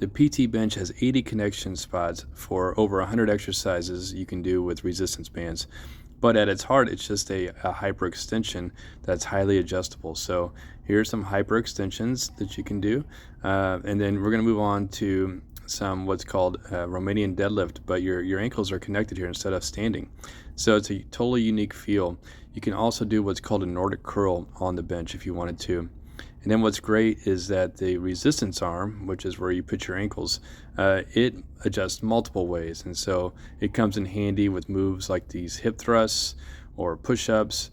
The PTbench has 80 connection spots for over 100 exercises you can do with resistance bands. But at its heart, it's just a hyperextension that's highly adjustable. So here's some hyperextensions that you can do. And then we're going to move on to some what's called Romanian deadlift, but your ankles are connected here instead of standing. So it's a totally unique feel. You can also do what's called a Nordic curl on the bench if you wanted to. And then what's great is that the resistance arm, which is where you put your ankles, it adjusts multiple ways. And so it comes in handy with moves like these hip thrusts or push-ups,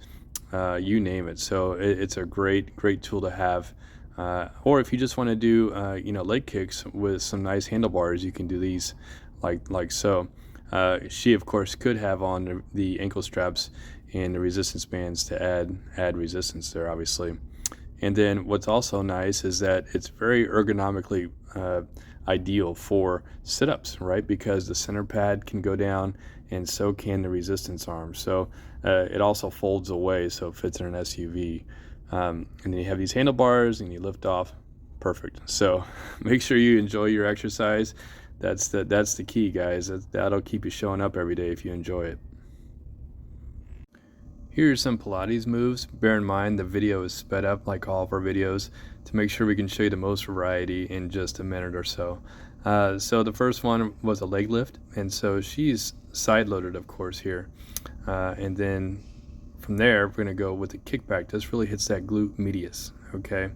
you name it. So it's a great tool to have. Or if you just want to do, leg kicks with some nice handlebars, you can do these like so. She, of course, could have on the ankle straps and the resistance bands to add resistance there, obviously. And then what's also nice is that it's very ergonomically ideal for sit-ups, right? Because the center pad can go down and so can the resistance arm. So it also folds away so it fits in an SUV. And then you have these handlebars and you lift off. Perfect. So make sure you enjoy your exercise. That's the key, guys. That'll keep you showing up every day if you enjoy it. Here are some Pilates moves. Bear in mind the video is sped up like all of our videos to make sure we can show you the most variety in just a minute or so. So the first one was a leg lift, and so she's side loaded, of course, here. And then from there, we're gonna go with the kickback. This really hits that glute medius, okay?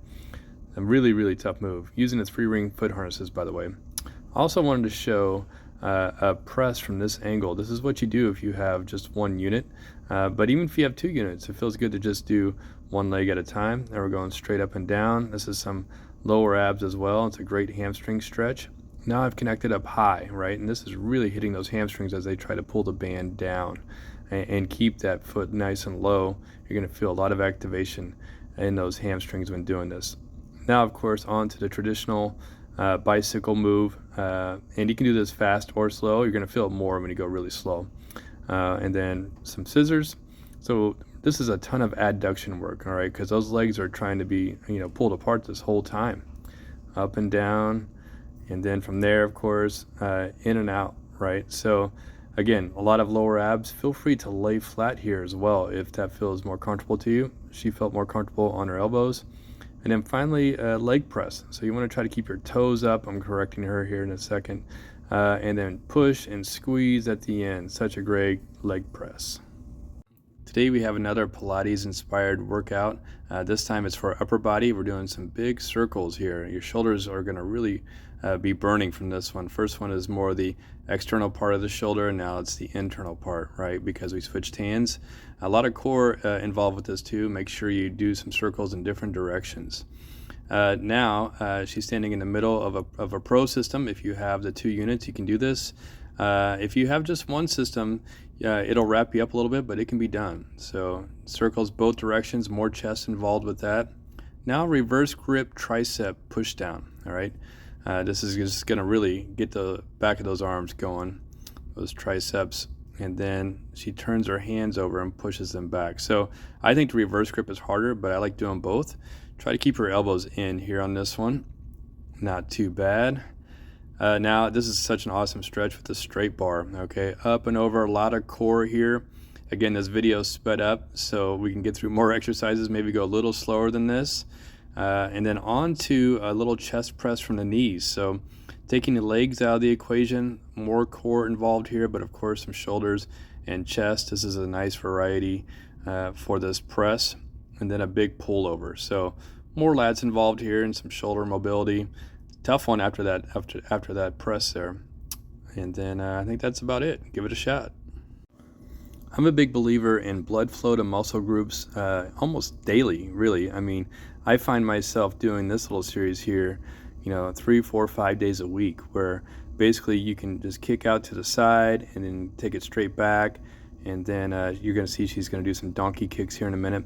A really tough move, using the 3-ring foot harnesses, by the way. I also wanted to show a press from this angle. This is what you do if you have just one unit, but even if you have 2 units, it feels good to just do one leg at a time. Now we're going straight up and down. This is some lower abs as well. It's a great hamstring stretch. Now I've connected up high, right? And this is really hitting those hamstrings as they try to pull the band down and keep that foot nice and low. You're going to feel a lot of activation in those hamstrings when doing this. Now, of course, on to the traditional bicycle move, and you can do this fast or slow. You're going to feel it more when you go really slow. And then some scissors. So this is a ton of adduction work, all right, because those legs are trying to be pulled apart this whole time. Up and down, and then from there, of course, in and out, right? So again, a lot of lower abs. Feel free to lay flat here as well if that feels more comfortable to you. She felt more comfortable on her elbows. And then finally, leg press. So you want to try to keep your toes up. I'm correcting her here in a second. And then push and squeeze at the end. Such a great leg press. Today we have another Pilates-inspired workout. This time it's for upper body. We're doing some big circles here. Your shoulders are going to really be burning from this one. First one is more the external part of the shoulder, and now it's the internal part, right? Because we switched hands. A lot of core involved with this too. Make sure you do some circles in different directions. Now she's standing in the middle of a pro system. If you have the 2 units, you can do this. If you have just one system, it'll wrap you up a little bit, but it can be done. So circles both directions, more chest involved with that. Now reverse grip tricep push down, all right? This is just gonna really get the back of those arms going, those triceps, and then she turns her hands over and pushes them back. So I think the reverse grip is harder, but I like doing both. Try to keep her elbows in here on this one. Not too bad. Now this is such an awesome stretch with the straight bar, okay? Up and over, a lot of core here. Again, this video is sped up so we can get through more exercises, maybe go a little slower than this. And then on to a little chest press from the knees. So taking the legs out of the equation, more core involved here, but of course some shoulders and chest. This is a nice variety for this press. And then a big pullover. So more lats involved here and some shoulder mobility. Tough one after that press there. And then I think that's about it. Give it a shot. I'm a big believer in blood flow to muscle groups almost daily, really. I mean, I find myself doing this little series here, 3, 4, 5 days a week, where basically you can just kick out to the side and then take it straight back. And then you're going to see she's going to do some donkey kicks here in a minute.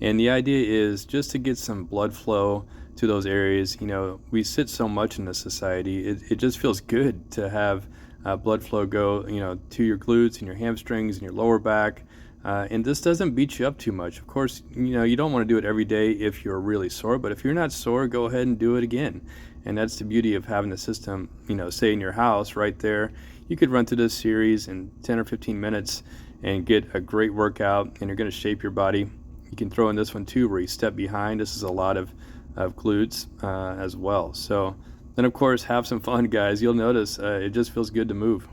And the idea is just to get some blood flow to those areas. We sit so much in this society. It just feels good to have blood flow go, to your glutes and your hamstrings and your lower back. And this doesn't beat you up too much. Of course, you don't want to do it every day if you're really sore, but if you're not sore, go ahead and do it again. And that's the beauty of having the system, say in your house right there. You could run through this series in 10 or 15 minutes and get a great workout, and you're going to shape your body. You can throw in this one too, where you step behind. This is a lot of glutes as well. So then, of course, have some fun, guys. You'll notice it just feels good to move.